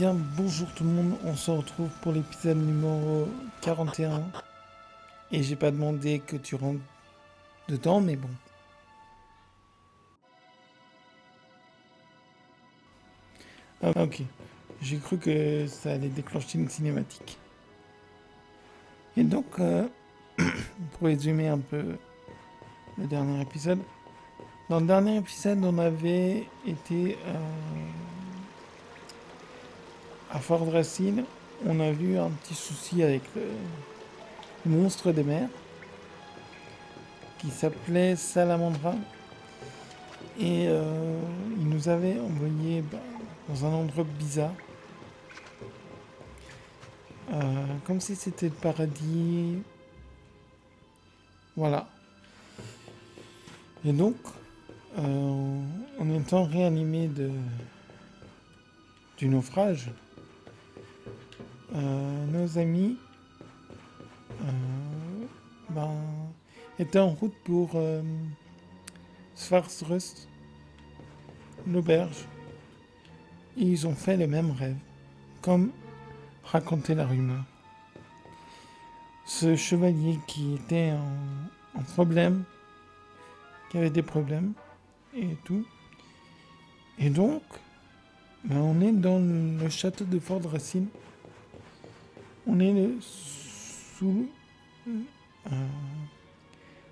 bien, bonjour tout le monde, on se retrouve pour l'épisode numéro 41. Et j'ai pas demandé que tu rentres dedans, mais bon. Ah, ok, j'ai cru que ça allait déclencher une cinématique. Et donc, pour résumer un peu le dernier épisode, dans le dernier épisode, on avait été à Fort Dracil. On a vu un petit souci avec le monstre des mers qui s'appelait Salamandra. Et il nous avait envoyé dans un endroit bizarre. Comme si c'était le paradis. Voilà. Et donc, en étant réanimé du naufrage, nos amis étaient en route pour Svarsrust, l'auberge. Et ils ont fait le même rêve, comme racontait la rumeur. Ce chevalier qui était en problème, qui avait des problèmes et tout. Et donc, on est dans le château de Fort Dracil. On est sous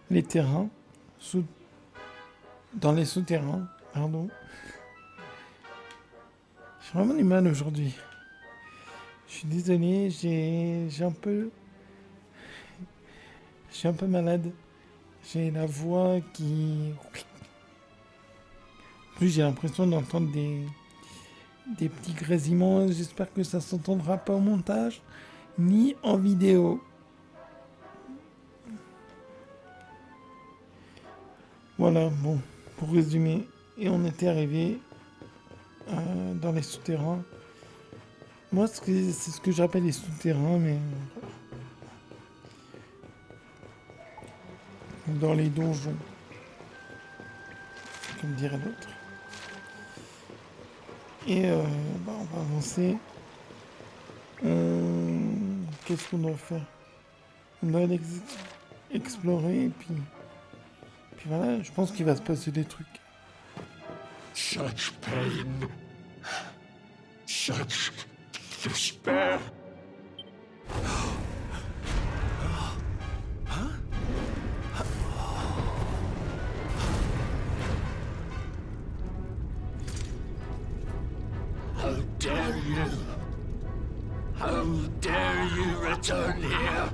les terrains, dans les souterrains, pardon. J'ai vraiment du mal aujourd'hui. Je suis désolé, je suis un peu malade. J'ai la voix qui... En plus, j'ai l'impression d'entendre des petits grésillements. J'espère que ça s'entendra pas au montage, ni en vidéo. Voilà, bon, pour résumer. Et on était arrivé dans les souterrains. Moi, c'est ce que j'appelle les souterrains, mais... dans les donjons. Comme dirait l'autre. Et on va avancer. Qu'est-ce qu'on doit faire? On doit aller explorer, et puis voilà, je pense qu'il va se passer des trucs. Such pain, such despair. How dare you? How dare you return here?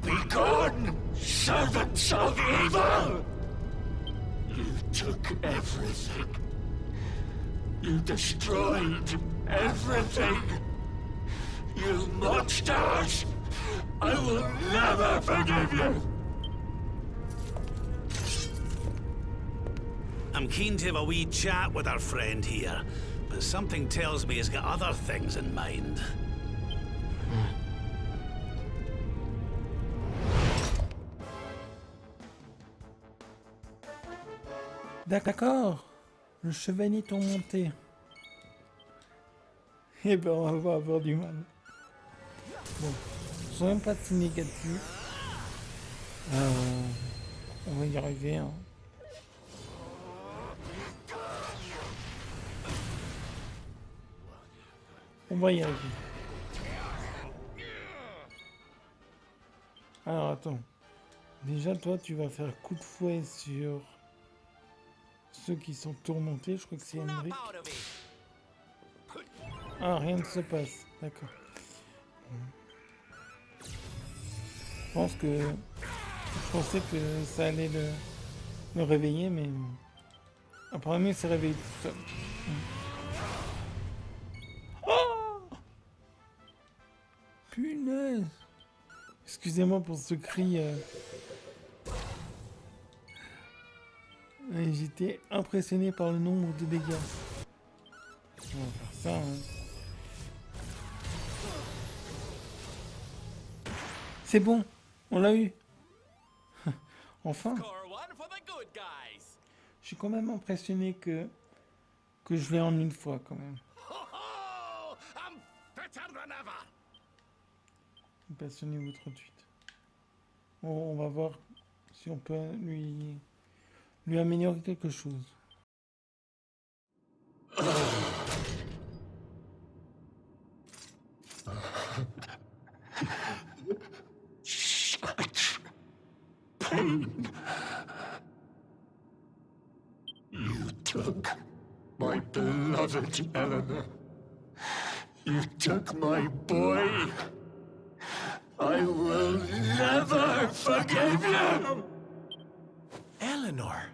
Begone, servants of evil! You took everything. You destroyed everything. You monsters! I will never forgive you! I'm keen to have a wee chat with our friend here, but something tells me he's got other things in mind. D'accord, le chevalier tourmenté. Eh ben, on va avoir du mal. Bon, sont même pas si négatif. On va y arriver. Hein. On va y arriver. Alors, attends. Déjà, toi, tu vas faire coup de fouet sur ceux qui sont tourmentés. Je crois que c'est Henrik. Ah, rien ne se passe. D'accord. Je pensais que ça allait le réveiller, mais apparemment, il s'est réveillé tout seul. Oh! Punaise! Excusez-moi pour ce cri. J'étais impressionné par le nombre de dégâts. On va faire ça. Hein. C'est bon, on l'a eu. Enfin. Je suis quand même impressionné que je l'ai en une fois quand même. On passe au niveau 38. On va voir si on peut lui améliorer quelque chose. Such pain. You took my beloved Eleanor. You took my boy. I will never forgive you! Eleanor?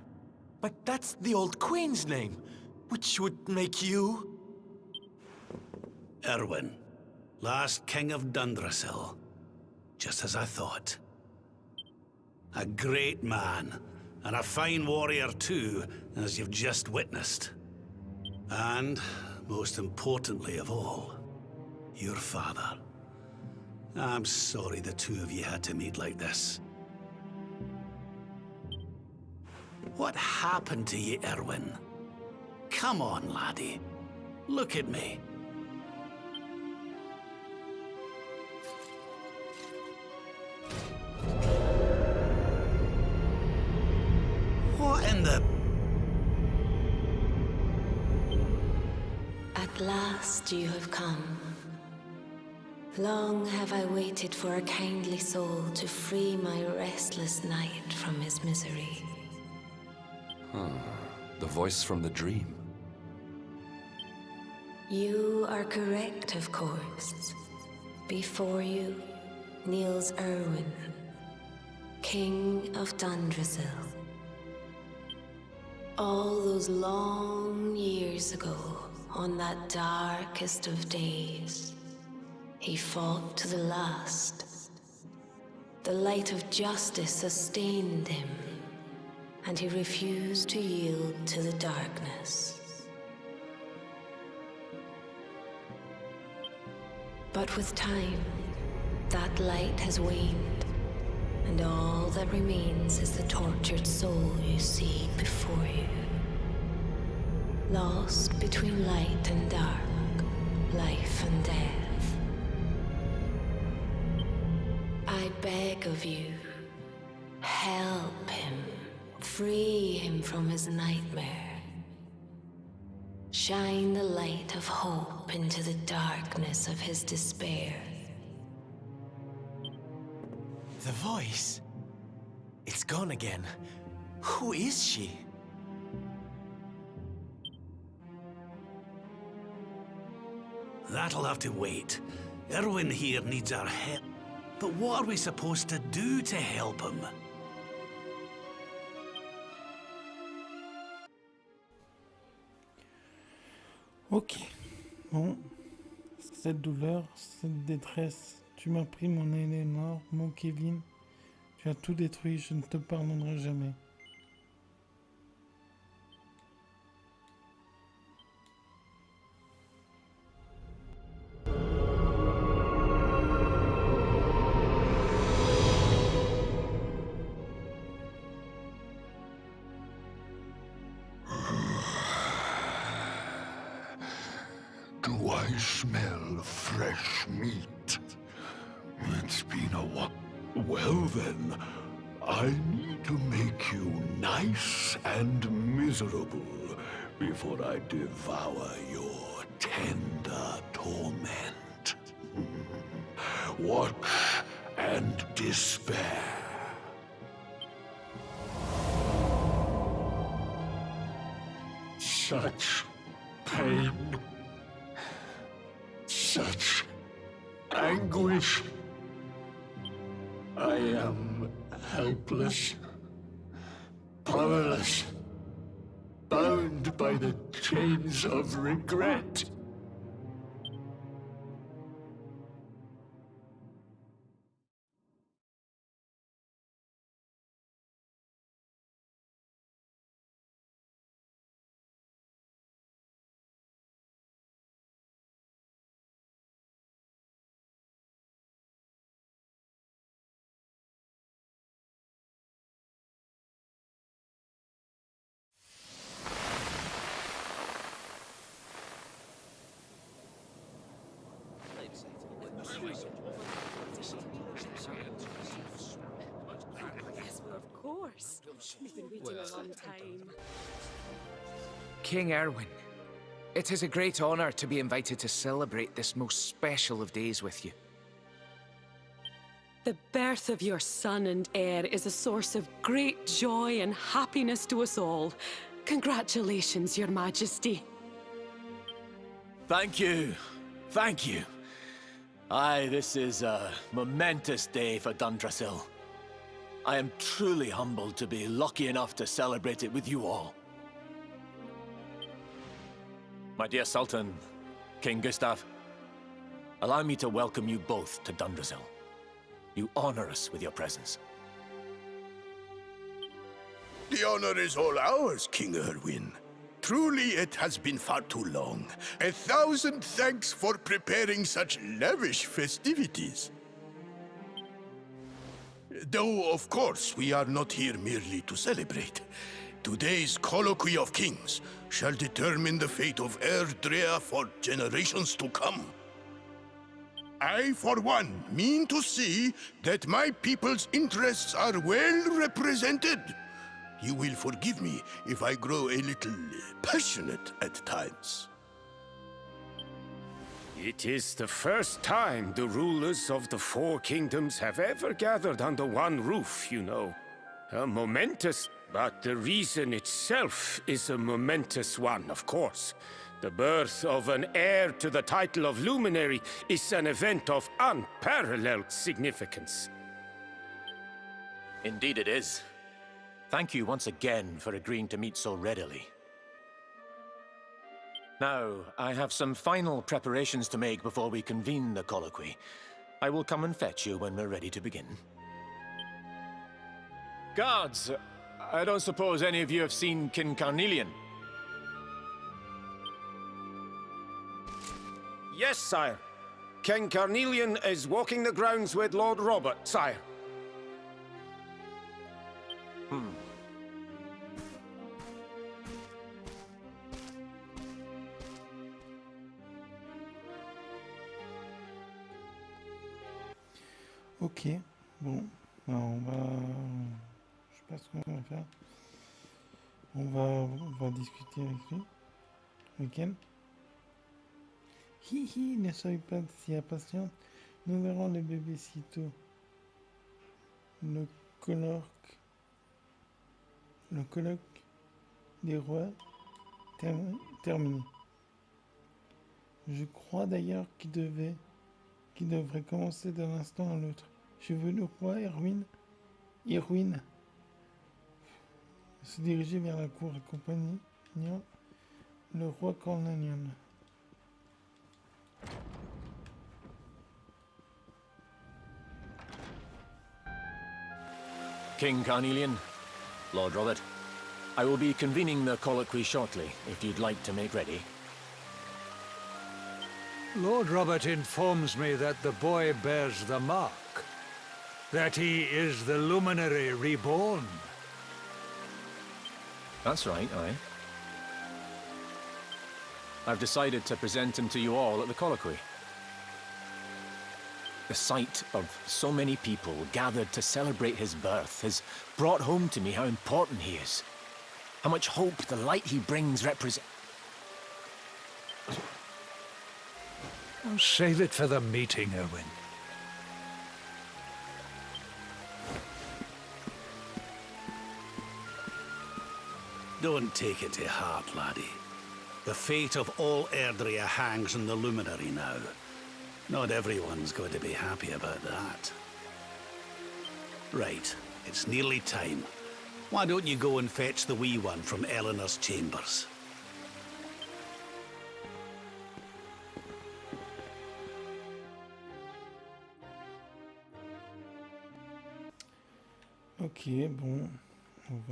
But that's the old queen's name, which would make you... Erwin, last king of Dundrasil. Just as I thought. A great man, and a fine warrior too, as you've just witnessed. And, most importantly of all, your father. I'm sorry the two of you had to meet like this. What happened to you, Erwin? Come on, laddie. Look at me. What in the... At last you have come. Long have I waited for a kindly soul to free my restless night from his misery. The voice from the dream. You are correct, of course. Before you kneels Erwin, King of Dundrasil. All those long years ago, on that darkest of days, he fought to the last. The light of justice sustained him, and he refused to yield to the darkness. But with time, that light has waned, and all that remains is the tortured soul you see before you. Lost between light and dark, life and death. I beg of you, help him, free him from his nightmare. Shine the light of hope into the darkness of his despair. The voice? It's gone again. Who is she? That'll have to wait. Erwin here needs our help. But what are we supposed to do to help him? Ok. Bon. Cette douleur, cette détresse, tu m'as pris mon Eleanor, mon Kevin. Tu as tout détruit, je ne te pardonnerai jamais. Do I smell fresh meat? It's been a while. Well then, I need to make you nice and miserable before I devour your tender torment. Watch and despair. Such pain. Such anguish. I am helpless, powerless, bound by the chains of regret. course. We've been waiting a long time. King Erwin, it is a great honor to be invited to celebrate this most special of days with you. The birth of your son and heir is a source of great joy and happiness to us all. Congratulations, Your Majesty. Thank you. Thank you. Aye, this is a momentous day for Dundrasil. I am truly humbled to be lucky enough to celebrate it with you all. My dear Sultan, King Gustav, allow me to welcome you both to Dundrasil. You honor us with your presence. The honor is all ours, King Erwin. Truly, it has been far too long. 1,000 thanks for preparing such lavish festivities. Though, of course, we are not here merely to celebrate. Today's colloquy of kings shall determine the fate of Erdrea for generations to come. I, for one, mean to see that my people's interests are well represented. You will forgive me if I grow a little passionate at times. It is the first time the rulers of the Four Kingdoms have ever gathered under one roof, you know. Momentous, but the reason itself is a momentous one, of course. The birth of an heir to the title of luminary is an event of unparalleled significance. Indeed it is. Thank you once again for agreeing to meet so readily. Now, I have some final preparations to make before we convene the colloquy. I will come and fetch you when we're ready to begin. Guards, I don't suppose any of you have seen King Cornélian? Yes, sire. King Cornélian is walking the grounds with Lord Robert, sire. Ok, bon, ben on va... Je sais pas ce qu'on va faire. On va discuter avec lui. Avec elle. Hihi, ne soyez pas si impatiente. Nous verrons le bébé sitôt. Le colloque des rois terminé. Je crois d'ailleurs qu'il devrait commencer d'un instant à l'autre. Je veux le roi Irwin se diriger vers la cour accompagnant le roi Cornélian. King Cornélian, Lord Robert, I will be convening the colloquy shortly, if you'd like to make ready. Lord Robert informs me that the boy bears the mark. That he is the luminary reborn. That's right, aye. I've decided to present him to you all at the colloquy. The sight of so many people gathered to celebrate his birth has brought home to me how important he is. How much hope the light he brings represents. I'll save it for the meeting, Erwin. Don't take it to heart, laddie. The fate of all Erdrea hangs on the luminary now. Not everyone's going to be happy about that. Right, it's nearly time. Why don't you go and fetch the wee one from Eleanor's chambers? Ok, bon, on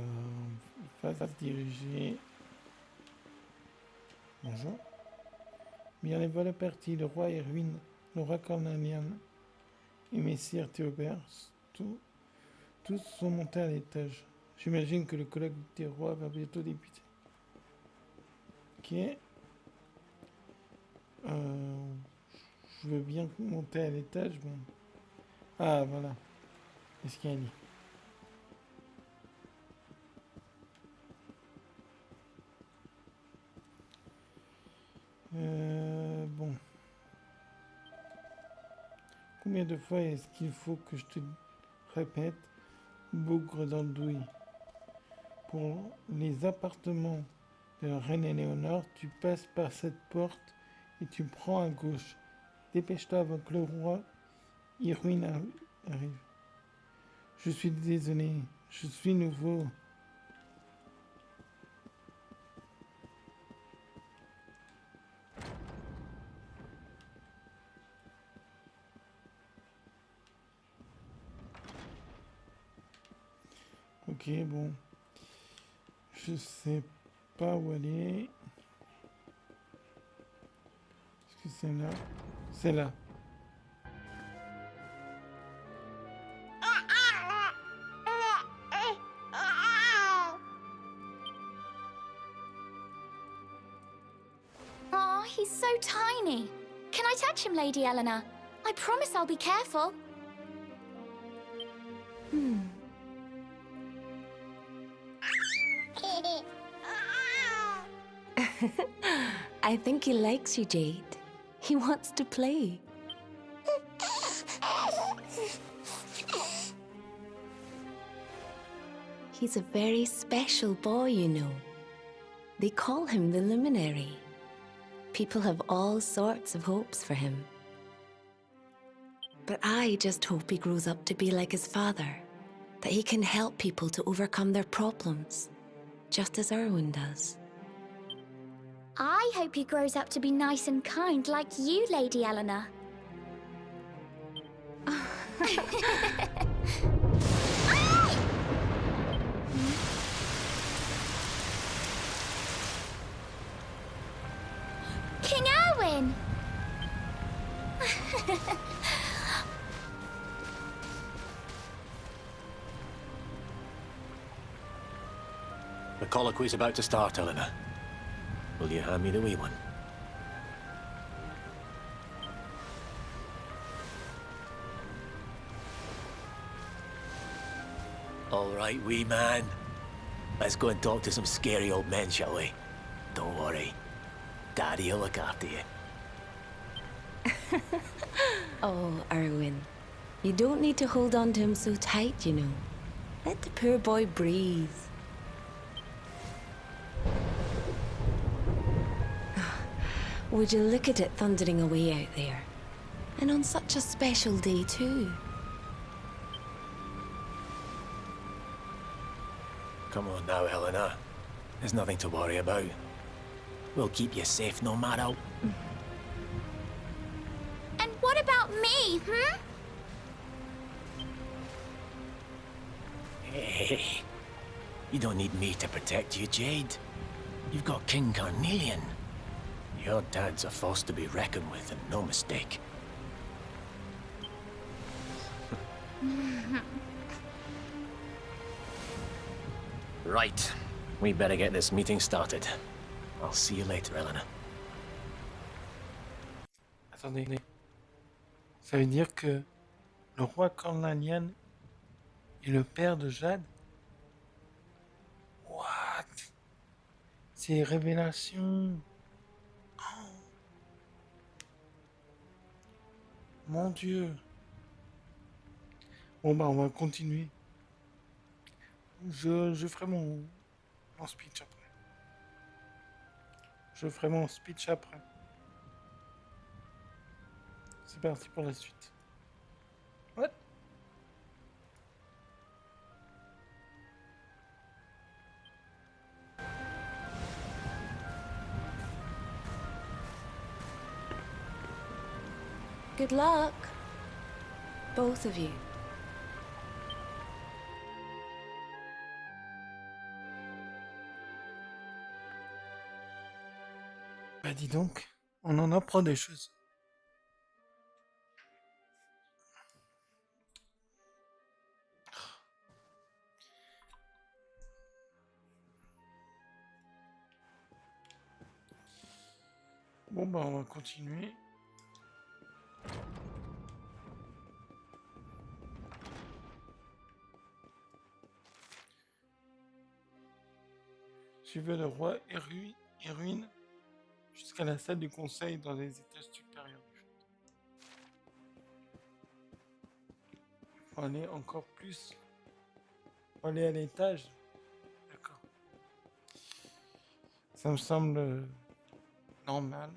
va se diriger. Bonjour. Bien, les voilà partis. Le roi Irwin, le roi Cornélian et messire Théobert, tous sont montés à l'étage. J'imagine que le colloque des rois va bientôt débuter. Ok. Je veux bien monter à l'étage. Bon. Ah, voilà. Escalier. Bon. Combien de fois est-ce qu'il faut que je te répète, bougre d'andouille? Pour les appartements de la reine Éléonore, tu passes par cette porte et tu prends à gauche. Dépêche-toi avant que le roi Irwin arrive. Je suis désolé, je suis nouveau. Ok, bon. Je sais pas où aller. Est-ce que c'est là? C'est là. Oh, he's so tiny. Can I touch him, Lady Eleanor? I promise I'll be careful. I think he likes you, Jade. He wants to play. He's a very special boy, you know. They call him the Luminary. People have all sorts of hopes for him. But I just hope he grows up to be like his father, that he can help people to overcome their problems, just as Erwin does. I hope he grows up to be nice and kind like you, Lady Eleanor. King Erwin! The colloquy's about to start, Eleanor. Will you hand me the wee one? All right, wee man. Let's go and talk to some scary old men, shall we? Don't worry. Daddy will look after you. Oh, Erwin. You don't need to hold on to him so tight, you know. Let the poor boy breathe. Would you look at it thundering away out there? And on such a special day, too. Come on now, Eleanor. There's nothing to worry about. We'll keep you safe no matter. And what about me, Hey, you don't need me to protect you, Jade. You've got King Cornélian. Your dad's a force to be reckoned with, and no mistake. Right. We better get this meeting started. I'll see you later, Eleanor. Attendez. Ça veut dire que le roi Cornélian est le père de Jade? What? C'est révélation. Oh. Mon Dieu. Bon bah on va continuer. Je ferai mon speech après. Je ferai mon speech après. C'est parti pour la suite. What? Good luck. Both of you. Bah dis donc, on en apprend des choses. Bon bah on va continuer. Suivez le roi Irwin jusqu'à la salle du conseil dans les étages supérieurs du château. Faut aller encore plus. Faut aller à l'étage. D'accord. Ça me semble normal.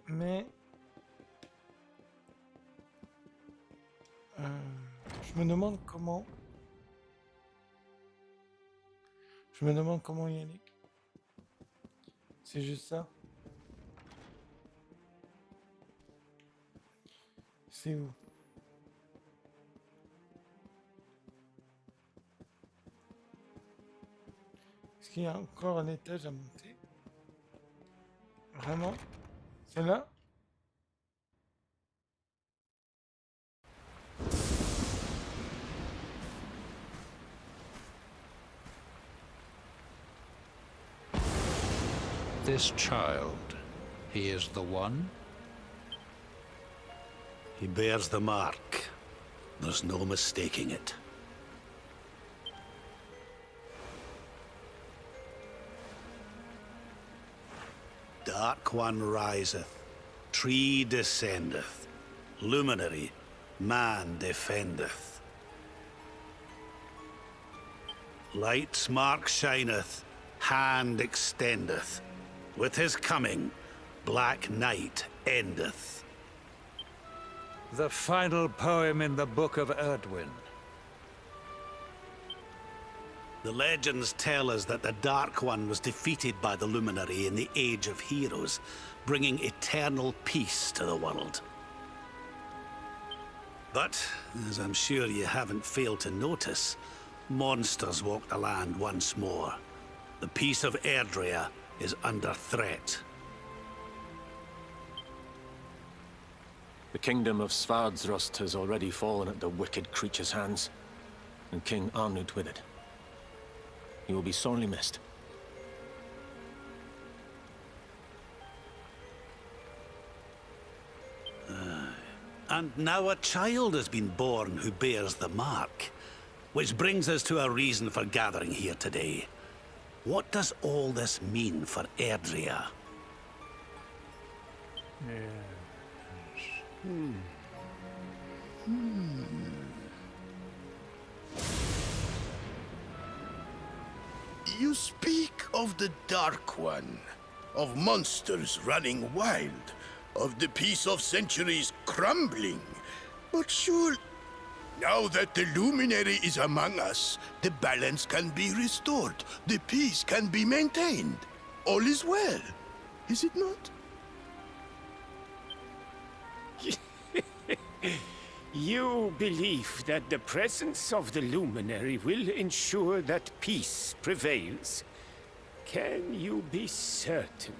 Mais je me demande comment. Je me demande comment y aller. C'est juste ça. C'est où? Est-ce qu'il y a encore un étage à monter? Vraiment? C'est là? This child, he is the one? He bears the mark. There's no mistaking it. Dark One riseth, tree descendeth, luminary, man defendeth. Light's mark shineth, hand extendeth. With his coming, black night endeth. The final poem in the Book of Erdwin. The legends tell us that the Dark One was defeated by the Luminary in the Age of Heroes, bringing eternal peace to the world. But, as I'm sure you haven't failed to notice, monsters walk the land once more. The peace of Erdrea is under threat. The kingdom of Svardsrust has already fallen at the wicked creature's hands, and King Arnud with it. He will be sorely missed. And now a child has been born who bears the mark, which brings us to a reason for gathering here today. What does all this mean for Erdrea? You speak of the Dark One, of monsters running wild, of the peace of centuries crumbling. But sure, now that the Luminary is among us, the balance can be restored, the peace can be maintained. All is well, is it not? You believe that the presence of the Luminary will ensure that peace prevails? Can you be certain?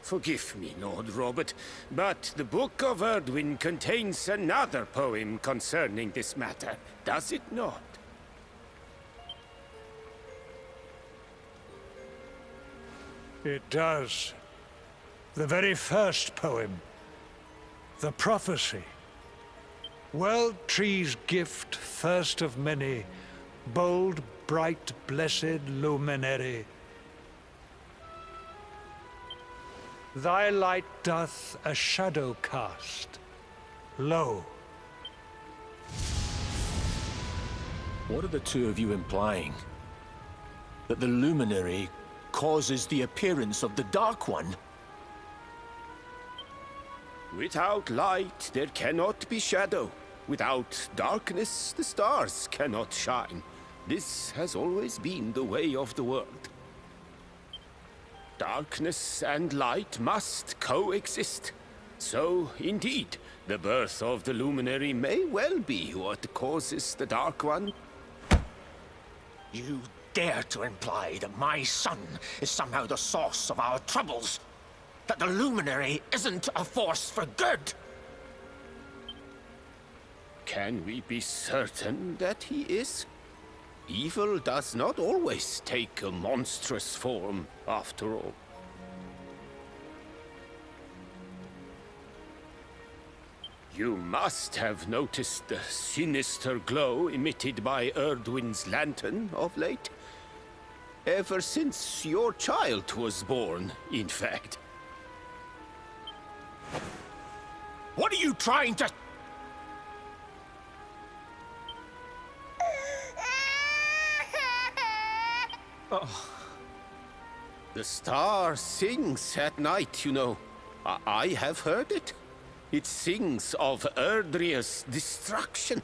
Forgive me, Lord Robert, but the Book of Erdwin contains another poem concerning this matter, does it not? It does. The very first poem. The prophecy. World tree's gift, first of many, bold, bright, blessed luminary. Thy light doth a shadow cast. Lo. What are the two of you implying? That the Luminary causes the appearance of the Dark One? Without light, there cannot be shadow. Without darkness, the stars cannot shine. This has always been the way of the world. Darkness and light must coexist. So, indeed, the birth of the Luminary may well be what causes the Dark One. You dare to imply that my son is somehow the source of our troubles? That the Luminary isn't a force for good? Can we be certain that he is? Evil does not always take a monstrous form, after all. You must have noticed the sinister glow emitted by Erdwin's lantern of late. Ever since your child was born, in fact. What are you trying to... Oh. The star sings at night, you know. I have heard it. It sings of Erdrea's destruction.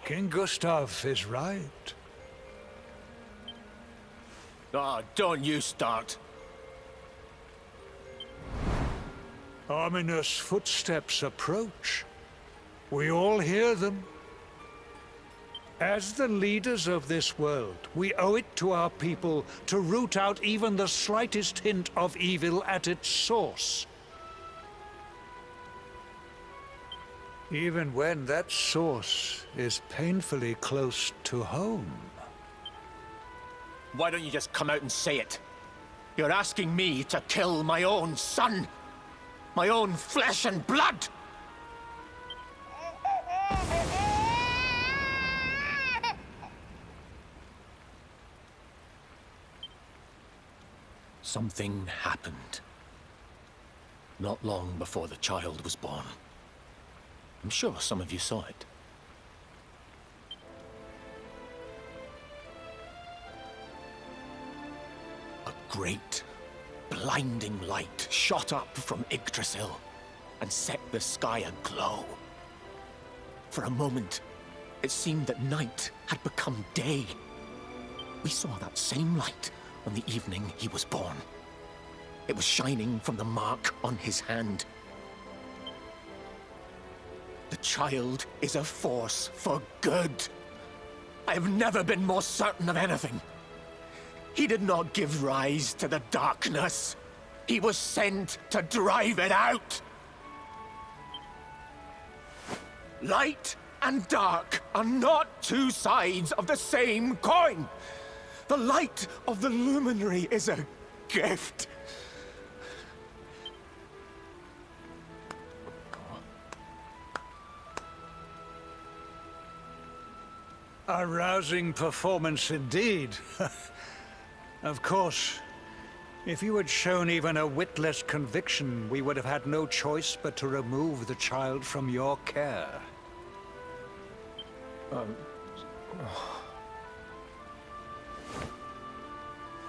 King Gustav is right. Oh, don't you start. Ominous footsteps approach. We all hear them. As the leaders of this world, we owe it to our people to root out even the slightest hint of evil at its source. Even when that source is painfully close to home. Why don't you just come out and say it? You're asking me to kill my own son. My own flesh and blood. Something happened. Not long before the child was born. I'm sure some of you saw it. A great, blinding light shot up from Yggdrasil and set the sky aglow. For a moment, it seemed that night had become day. We saw that same light on the evening he was born. It was shining from the mark on his hand. The child is a force for good. I have never been more certain of anything. He did not give rise to the darkness. He was sent to drive it out. Light and dark are not two sides of the same coin. The light of the luminary is a gift. A rousing performance indeed. Of course, if you had shown even a whit less conviction, we would have had no choice but to remove the child from your care.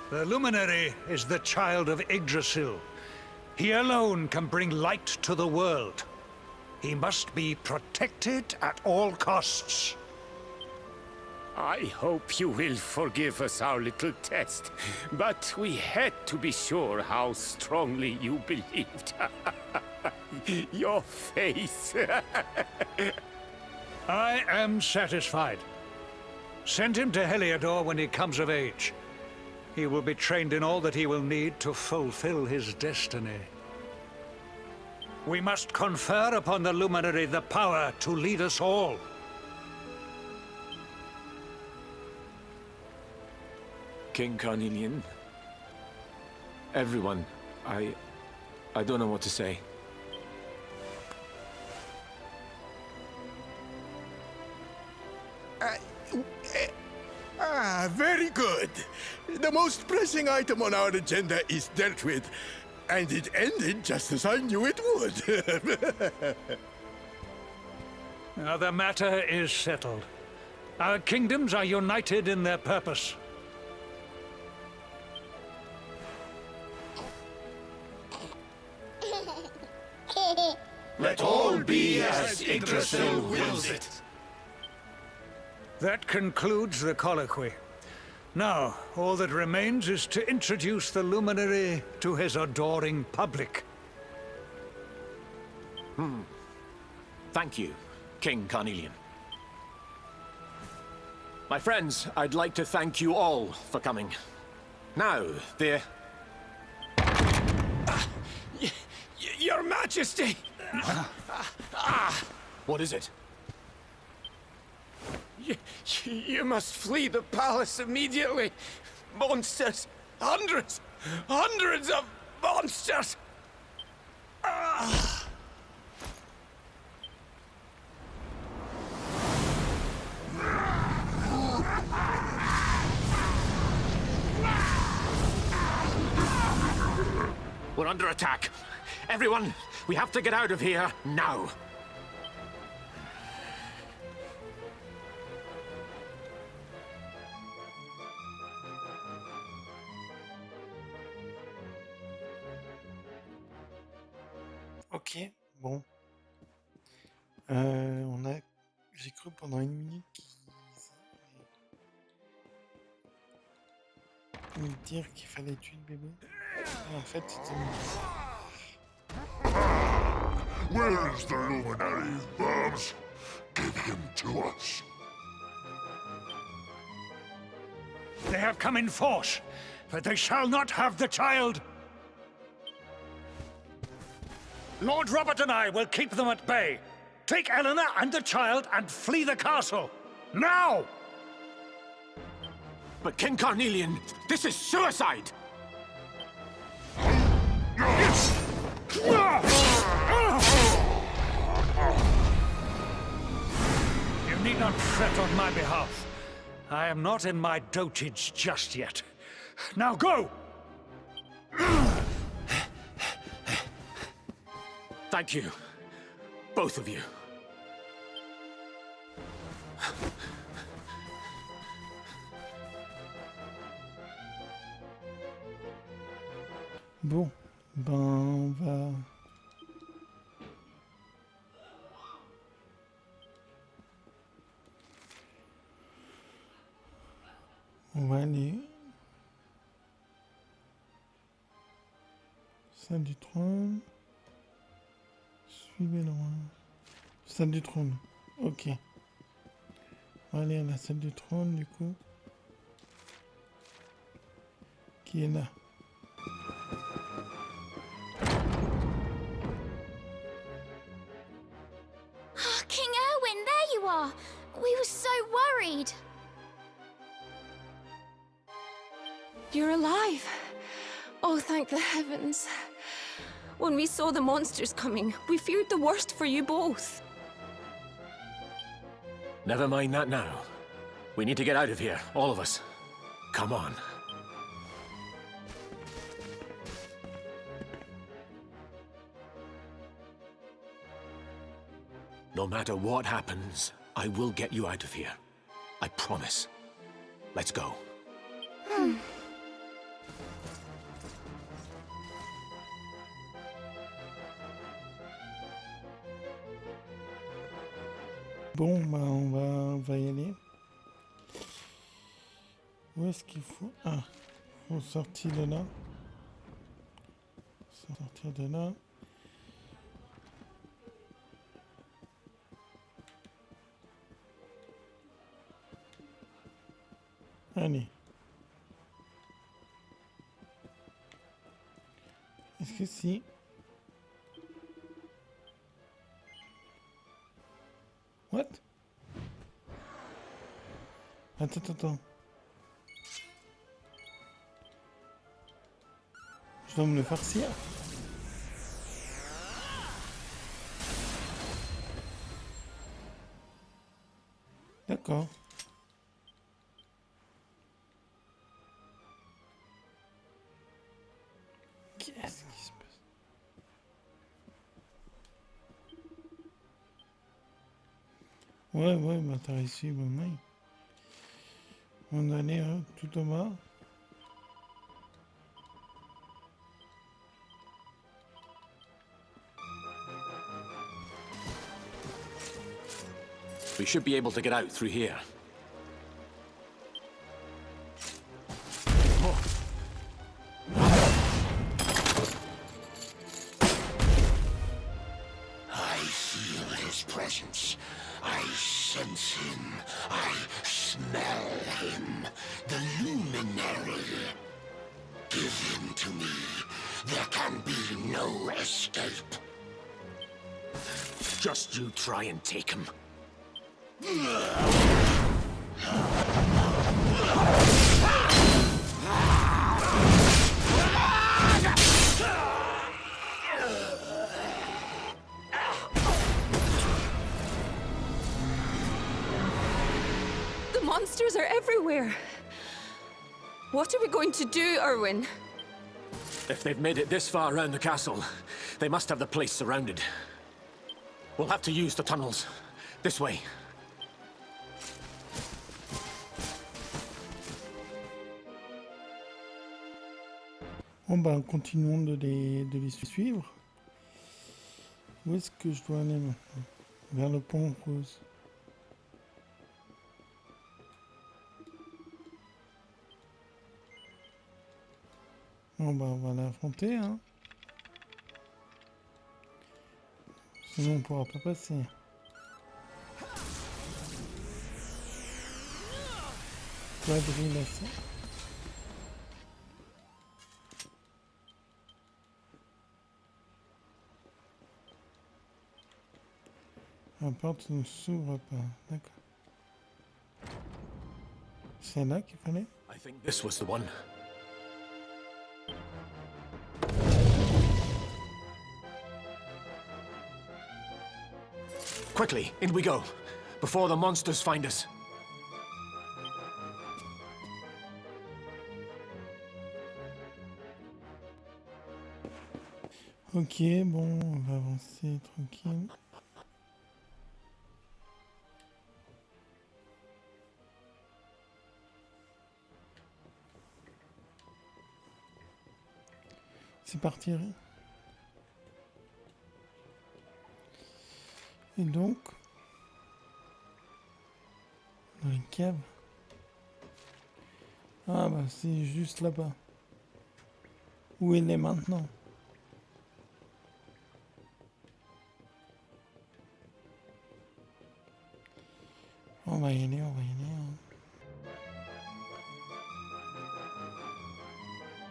The luminary is the child of Yggdrasil. He alone can bring light to the world. He must be protected at all costs. I hope you will forgive us our little test, but we had to be sure how strongly you believed. Your face. I am satisfied. Send him to Heliodor when he comes of age. He will be trained in all that he will need to fulfill his destiny. We must confer upon the luminary the power to lead us all. King Cornélian, everyone, I don't know what to say. Very good. The most pressing item on our agenda is dealt with, and it ended just as I knew it would. Now the matter is settled. Our kingdoms are united in their purpose. Let all be as Yggdrasil wills it. That concludes the colloquy. Now, all that remains is to introduce the luminary to his adoring public. Thank you, King Cornélian. My friends, I'd like to thank you all for coming. Now, Your Majesty! What is it? You must flee the palace immediately. Monsters! Hundreds of monsters! We're under attack. Everyone, we have to get out of here now. Ok, bon. J'ai cru pendant une minute qu'ils me dire qu'il fallait tuer le bébé. Et en fait, c'était Where's the luminary, Bubs? Give him to us. They have come in force, but they shall not have the child. Lord Robert and I will keep them at bay. Take Eleanor and the child and flee the castle. Now! But King Cornélian, this is suicide! You need not fret on my behalf. I am not in my dotage just yet. Now go! Thank you. Both of you. Bon, ben on va aller salle du trône. Suivez loin. Salle du trône. Ok. On va aller à la salle du trône du coup. Qui est là. King Erwin, there you are! We were so worried. You're alive. Oh, thank the heavens. When we saw the monsters coming, we feared the worst for you both. Never mind that now. We need to get out of here, all of us. Come on. No matter what happens, I will get you out of here. I promise. Let's go. Bon, bah on va y aller. Où est-ce qu'il faut... Ah, faut sortir de là. Sortir de là. Allez. Est-ce que si... What? Attends. Je dois me le farcir. D'accord. Qu'est-ce qui se passe? Ouais, bah t'as réussi, bon mec. On va aller tout en bas. We should be able to get out through here. I feel his presence. I sense him. I smell him. The luminary. Give him to me. There can be no escape. Just you try and take him. The monsters are everywhere. What are we going to do, Erwin? If they've made it this far around the castle, they must have the place surrounded. We'll have to use the tunnels. This way. Bon ben, continuons de les suivre. Où est-ce que je dois aller maintenant? Vers le pont rose. Bon ben, on va l'affronter, hein. Sinon on pourra pas passer. Quadrillation. La porte ne s'ouvre pas, d'accord. C'est là qu'il fallait? I think this was the one. Quickly, in we go, before the monsters find us. Ok, bon, on va avancer tranquille. C'est parti. Et donc, dans les caves. Ah bah c'est juste là-bas. Où il est maintenant? On va y aller, on va y aller. Hein.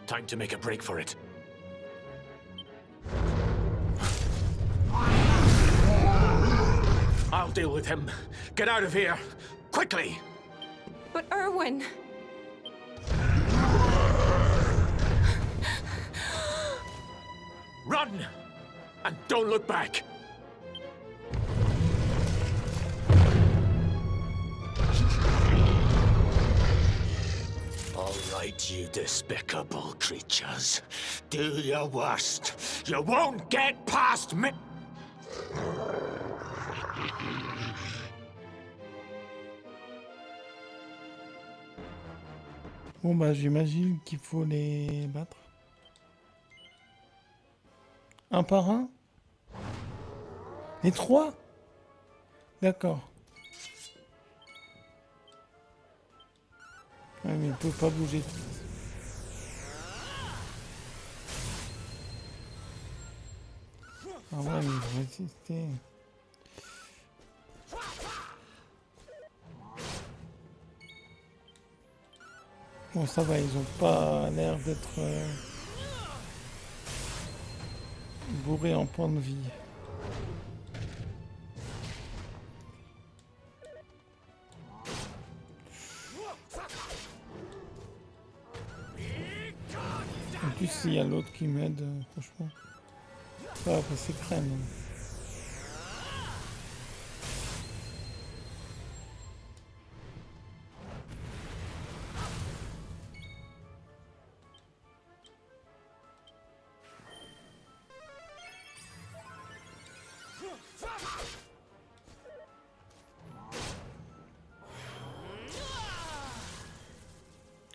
Time to make a break for it. I'll deal with him. Get out of here, quickly! But Erwin... Run! And don't look back! All right, you despicable creatures. Do your worst. You won't get past me! Bon bah j'imagine qu'il faut les battre. Un par un? Les trois? D'accord. Ouais, mais il peut pas bouger. Ah ouais, mais il va résister. Bon, ça va, ils ont pas l'air d'être bourrés en points de vie. En plus, s'il y a l'autre qui m'aide, franchement, ça va passer crème.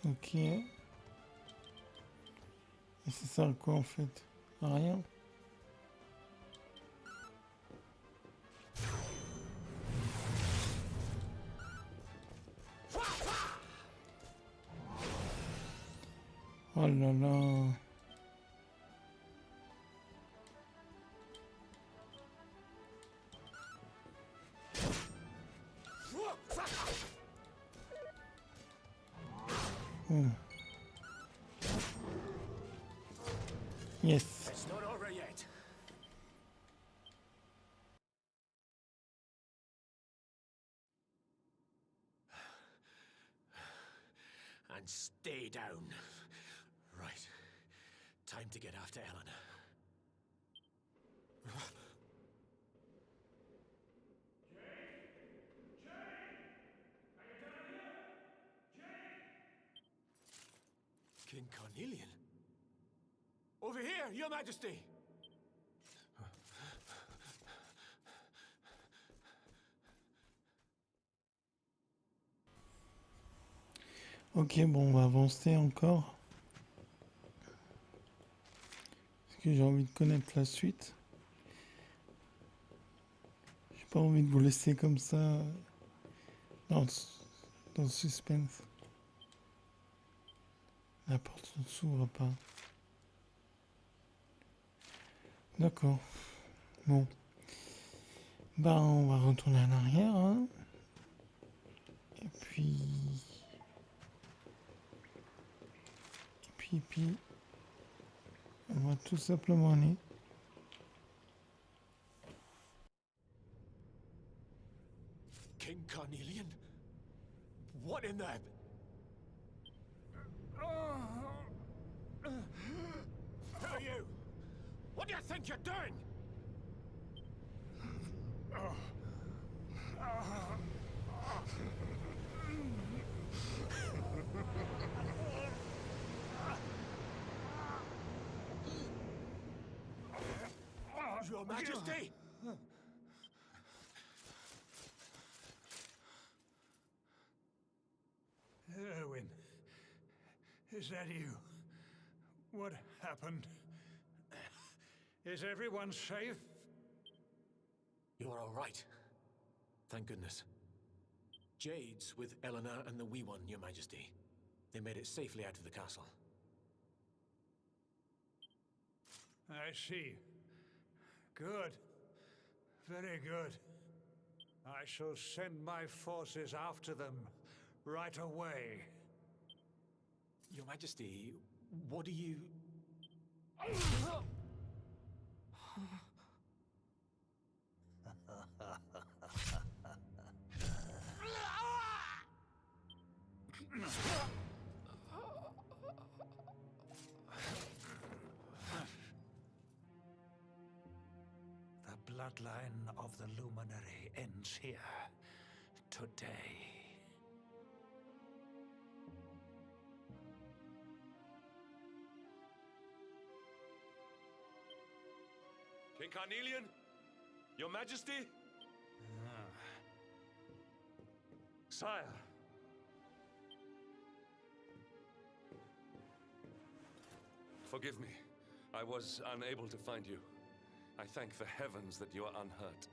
Ok. Et ça sert à quoi en fait? À rien. Oh là là. Yes. It's not over yet. And stay down. Right. Time to get after Ellen. King Cornélian? Over here, Your Majesty! Ok, bon, on va avancer encore. Parce que j'ai envie de connaître la suite. J'ai pas envie de vous laisser comme ça dans le suspense. La porte ne s'ouvre pas. D'accord. Bon. Bah, on va retourner en arrière, hein. Et puis, on va tout simplement aller. King Cornélian? What in the... Who are you? What do you think you're doing? Your Majesty! Erwin, is that you? What happened? Is everyone safe? You're all right. Thank goodness. Jade's with Eleanor and the wee one, Your Majesty. They made it safely out of the castle. I see. Good. Very good. I shall send my forces after them right away. Your Majesty, what do you... The bloodline of the Luminary ends here today. King Cornélian? Your Majesty? Sire. Forgive me. I was unable to find you. I thank the heavens that you are unhurt.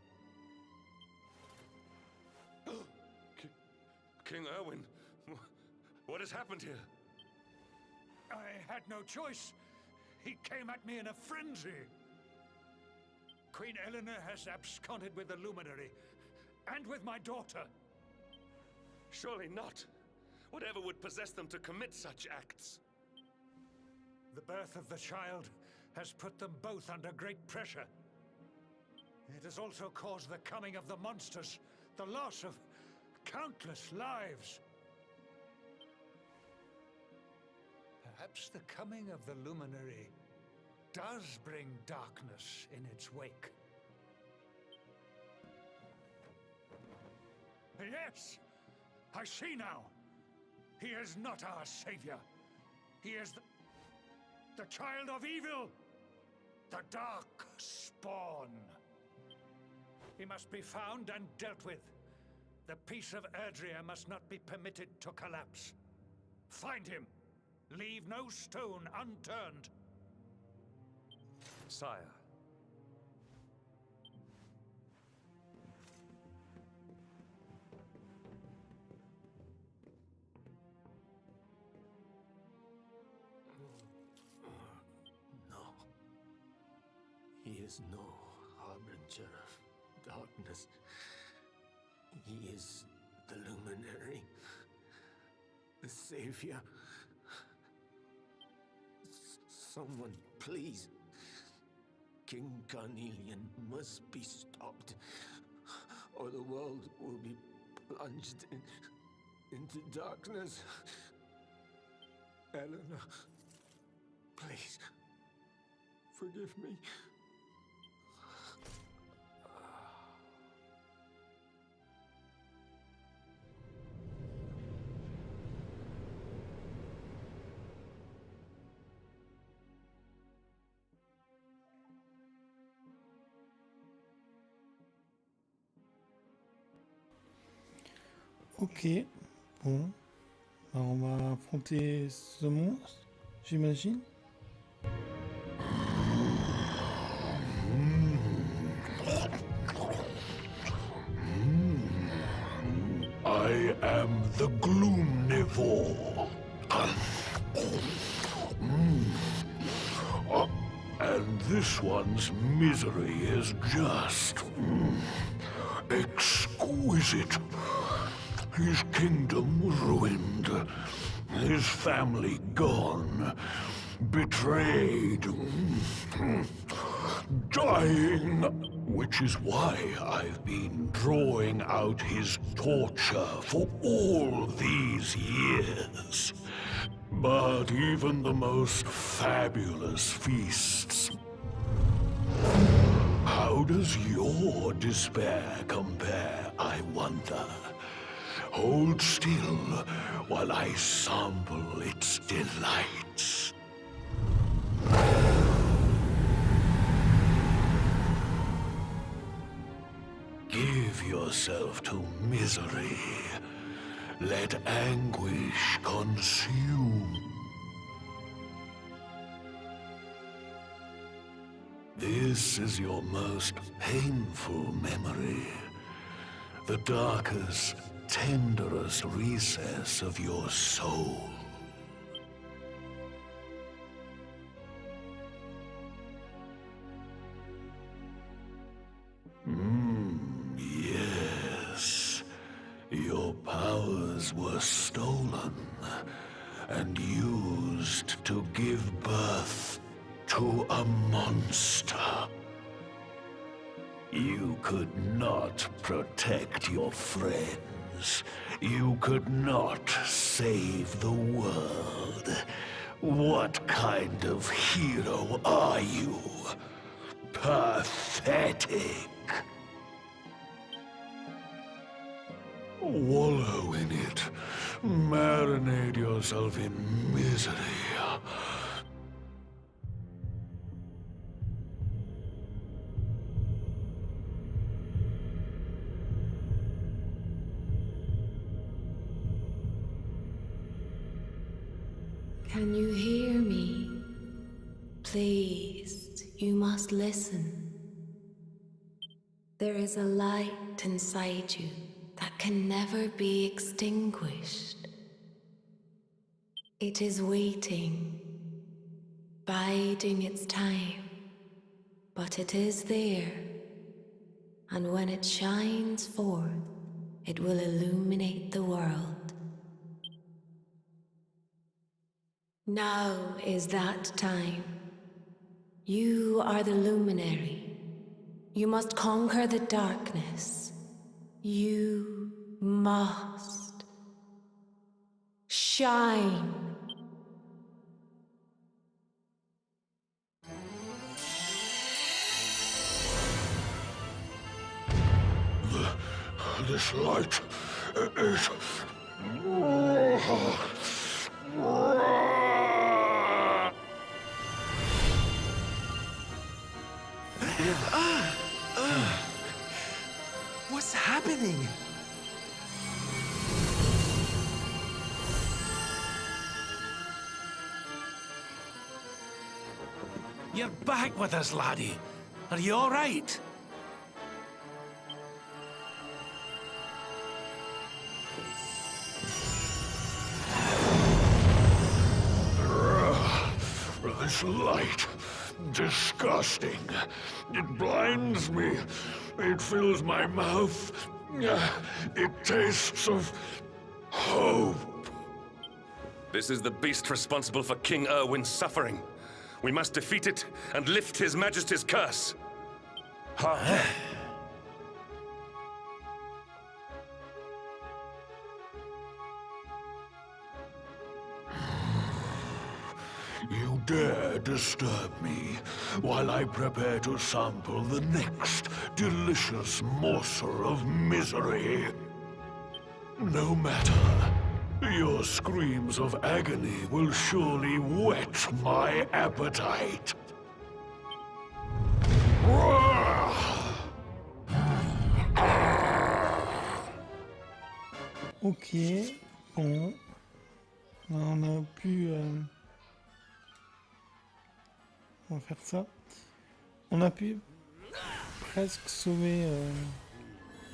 King Erwin, what has happened here? I had no choice. He came at me in a frenzy. Queen Eleanor has absconded with the Luminary, and with my daughter. Surely not. Whatever would possess them to commit such acts? The birth of the child has put them both under great pressure. It has also caused the coming of the monsters, the loss of countless lives. Perhaps the coming of the Luminary does bring darkness in its wake. Yes! I see now! He is not our savior. He is the child of evil! The dark spawn! He must be found and dealt with. The peace of Erdrea must not be permitted to collapse. Find him! Leave no stone unturned. Sire. No. He is no harbinger of darkness. He is the Luminary. The Savior. Someone, please. King Cornélian must be stopped, or the world will be plunged into darkness. Eleanor, please, forgive me. Ok, bon. Bah, on va affronter ce monstre, j'imagine. I am the Gloomnivore. And this one's misery is just exquisite. His kingdom ruined, his family gone, betrayed, dying, which is why I've been drawing out his torture for all these years. But even the most fabulous feasts... How does your despair compare, I wonder? Hold still while I sample its delights. Give yourself to misery. Let anguish consume. This is your most painful memory. The darkest, tenderest recess of your soul. Yes. Your powers were stolen and used to give birth to a monster. You could not protect your friends. You could not save the world. What kind of hero are you? Pathetic. Wallow in it. Marinate yourself in misery. Can you hear me? Please, you must listen. There is a light inside you that can never be extinguished. It is waiting, biding its time, but it is there, and when it shines forth, it will illuminate the world. Now is that time. You are the luminary. You must conquer the darkness. You must shine. This light is... What's happening? You're back with us, laddie. Are you all right? This light... disgusting. It blinds me. It fills my mouth. It tastes of... hope. This is the beast responsible for King Erwin's suffering. We must defeat it and lift His Majesty's curse. You dare disturb me while I prepare to sample the next delicious morsel of misery. No matter. Your screams of agony will surely whet my appetite. Ok, bon. On a pu... on va faire ça. On a pu presque sauver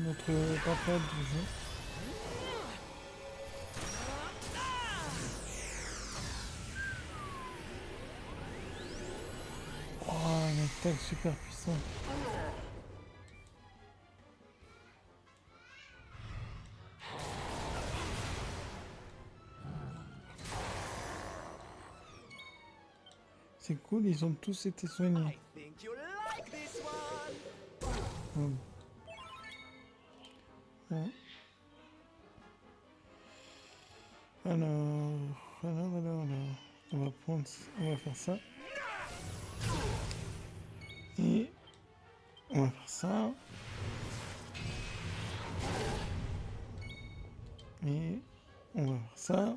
notre papa du jeu. Oh, une attaque super puissante. C'est cool, ils ont tous été soignés. Bon. Bon. Alors, on va faire ça. Et on va faire ça. Et on va faire ça.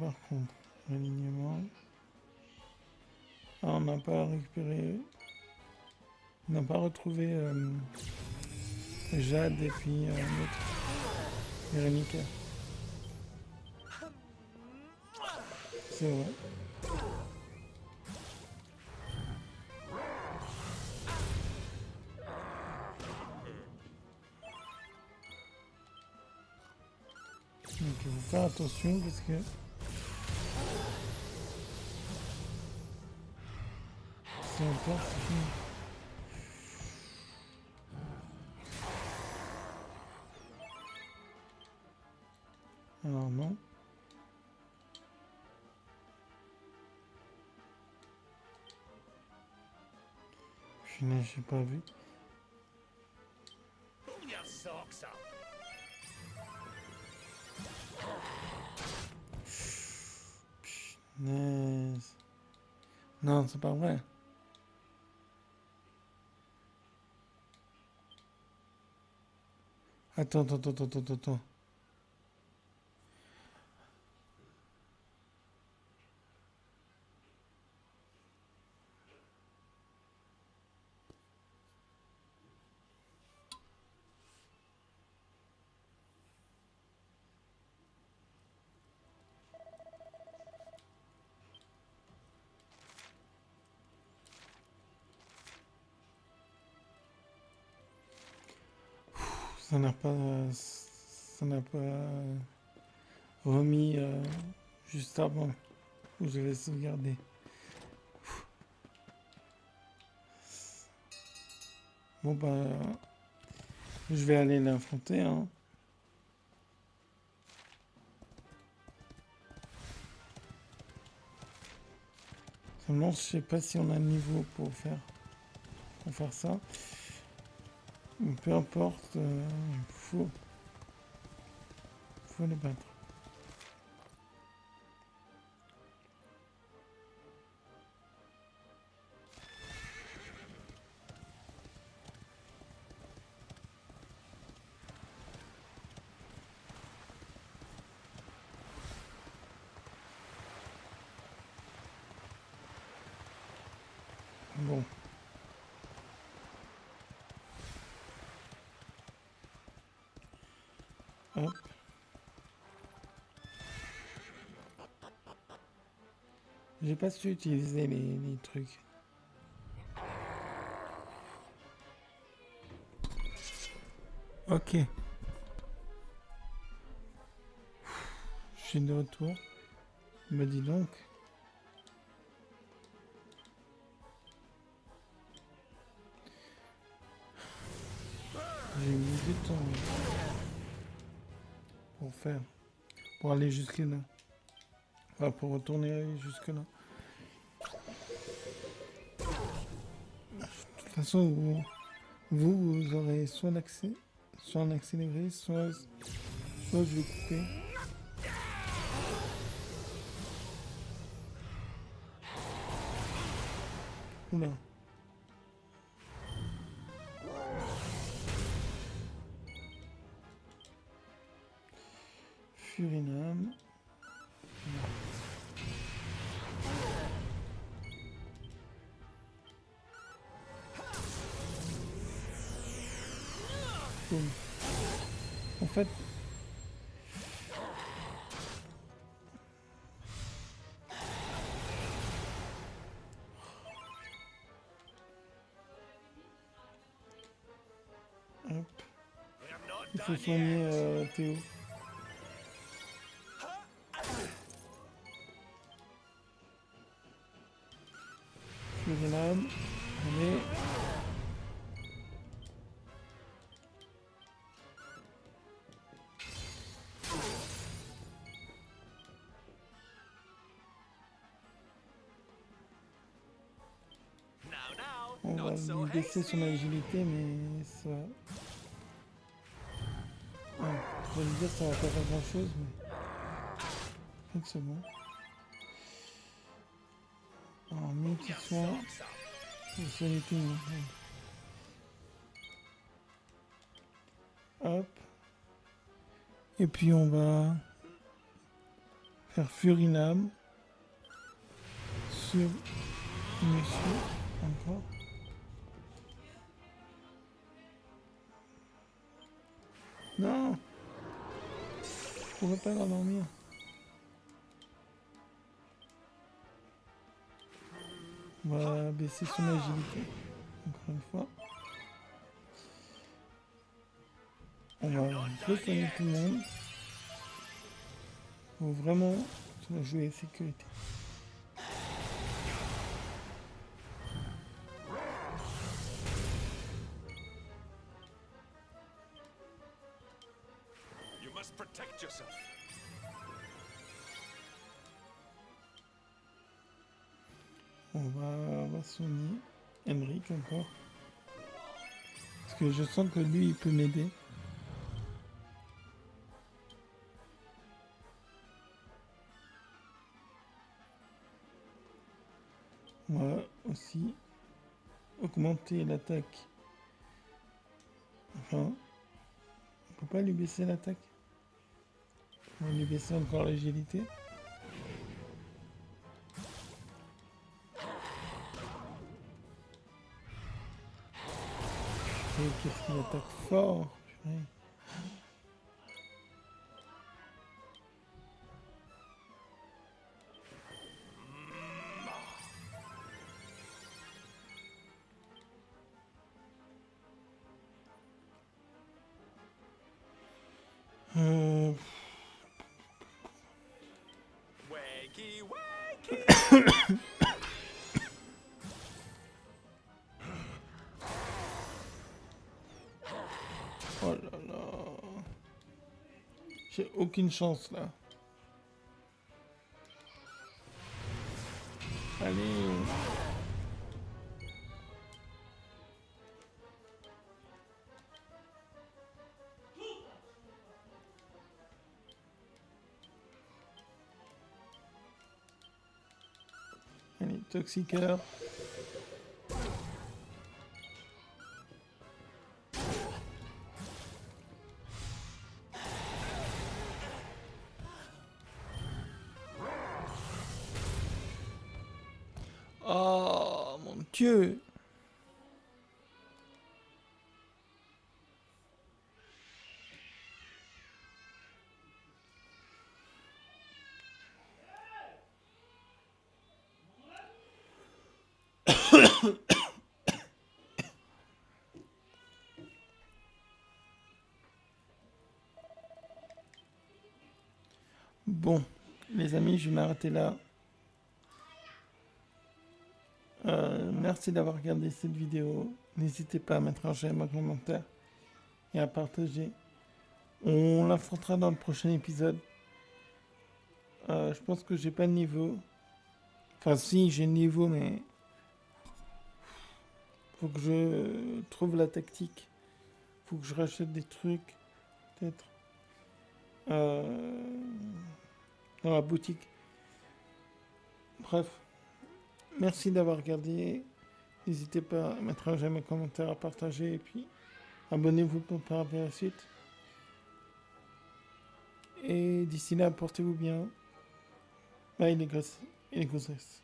Par contre, alignement. Ah, on n'a pas récupéré. On n'a pas retrouvé Jade et puis l'autre. Véronica. C'est vrai. Donc il faut faire attention parce que si on perd, c'est fini. Alors non. Finalement, j'ai pas vu. Punaise. Non, c'est pas vrai. Attends. Ça n'a pas remis juste avant où je l'ai sauvegardé. Bon bah, je vais aller l'affronter, hein. Seulement, je sais pas si on a le niveau pour faire ça. Peu importe, faut les battre. Bon. Hop. J'ai pas su utiliser les trucs. Ok. Je suis de retour. Bah dis donc. J'ai mis du temps pour aller jusque là. Enfin, pour retourner jusque là. De toute façon, vous aurez soit l'accès, soit en accéléré, soit je vais couper. Oula. Furinam. Boum. En fait, hop. Il faut soigner Théo. Furinam. Allez. On va lui baisser son agilité, mais ça... Ouais, je vais lui dire que ça va pas faire grand chose, mais... En fait, c'est bon. Alors, multi-soin. Je vais soigner tout le monde. Hop. Et puis on va... faire Furinam. Sur... Monsieur. Encore. Non, je pourrais pas l'endormir. On va baisser son agilité. Encore une fois. On va soigner tout le monde. Faut vraiment jouer sécurité. Protect yourself. On va soigner Henrik encore. Parce que je sens que lui, il peut m'aider. On va aussi augmenter l'attaque. Enfin, on peut pas lui baisser l'attaque. On va lui baisser encore l'agilité. Et qu'est-ce qu'il attaque fort, purée. Oh là là. J'ai aucune chance là. Allez. Allez, toxiqueur. Oh mon Dieu. Bon, les amis, je vais m'arrêter là. Merci d'avoir regardé cette vidéo. N'hésitez pas à mettre un j'aime, un commentaire et à partager. On l'affrontera dans le prochain épisode. Je pense que j'ai pas de niveau. Enfin si, j'ai le niveau, mais faut que je trouve la tactique Faut que je rachète des trucs, peut-être. Dans la boutique. Bref. Merci d'avoir regardé. N'hésitez pas à mettre un j'aime, un commentaire, à partager. Et puis, abonnez-vous pour ne pas rater la suite. Et d'ici là, portez-vous bien. Bye les gosses et les gossesses.